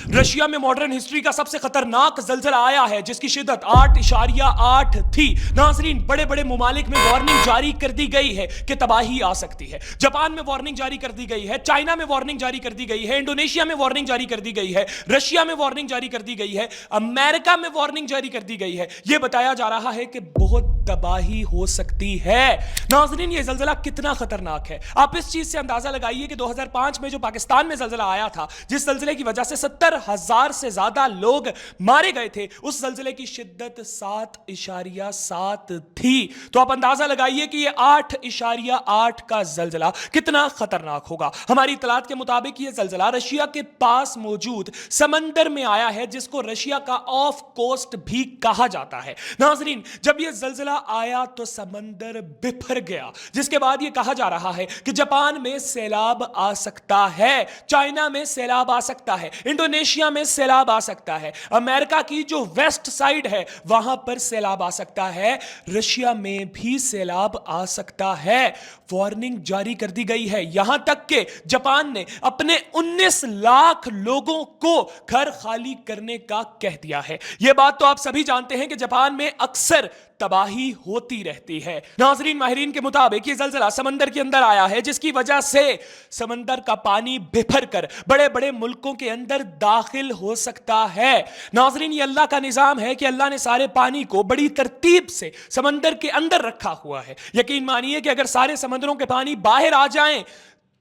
Russia में modern history का सबसे खतरनाक जलजला आया है जिसकी शिद्दत 8.8 थी। नाजरीन, बड़े बड़े मुमालिक में वार्निंग जारी कर दी गई है कि तबाही आ सकती है। जापान में वार्निंग जारी कर दी गई है, चाइना में वार्निंग जारी कर दी गई है, इंडोनेशिया में वार्निंग जारी कर दी गई है, रशिया में वार्निंग जारी कर दी गई है, अमेरिका में वार्निंग जारी कर दी गई है। यह बताया जा रहा है कि बहुत तबाही हो सकती है। नाजरीन, यह जलजला कितना खतरनाक है आप इस चीज से अंदाजा लगाइए कि 2005 में जो पाकिस्तान में जलजला आया था, जिस जलजले की वजह से 70,000 से ज्यादा लोग मारे गए थे, उस जलजले की शिद्दत 7.7 थी। तो आप अंदाजा लगाइए कि यह 8.8 का जलजला कितना खतरनाक होगा। हमारी इतलात के मुताबिक यह जलजला रशिया के पास मौजूद समंदर में आया है, जिसको रशिया का ऑफ कोस्ट भी कहा जाता है। नाजरीन, जब यह जलजला आया तो समंदर बिफर गया, जिसके बाद यह कहा जा रहा है कि जापान में सैलाब आ सकता है, चाइना में सैलाब आ सकता है, इंडोनेशिया में सैलाब आ सकता है, अमेरिका की जो वेस्ट साइड है वहां पर सैलाब आ सकता है, रशिया में भी सैलाब आ सकता है। वार्निंग जारी कर दी गई है। यहां तक कि जापान ने अपने 19 लाख लोगों को घर खाली करने का कह दिया है। यह बात तो आप सभी जानते हैं कि जापान में अक्सर तबाही होती रहती है। नाजरीन, माहिरीन के मुताबिक यह जलजला समंदर के अंदर आया है, जिसकी वजह से समंदर का पानी बिफर कर बड़े बड़े मुल्कों के अंदर दाखिल हो सकता है। नाजरीन, ये अल्लाह का निजाम है कि अल्लाह ने सारे पानी को बड़ी तरतीब से समंदर के अंदर रखा हुआ है। यकीन मानिए कि अगर सारे समंदरों के पानी बाहर आ जाएं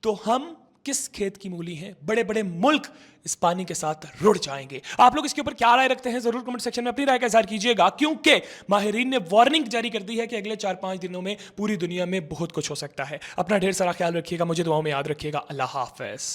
तो हम किस खेत की मूली हैं, बड़े बड़े मुल्क इस पानी के साथ रुड़ जाएंगे। आप लोग इसके ऊपर क्या राय रखते हैं, जरूर कमेंट सेक्शन में अपनी राय का इजहार कीजिएगा, क्योंकि माहिरीन ने वार्निंग जारी कर दी है कि अगले 4-5 दिनों में पूरी दुनिया में बहुत कुछ हो सकता है। अपना ढेर सारा ख्याल रखिएगा, मुझे दुआओं में याद रखिएगा। अल्लाह हाफिज।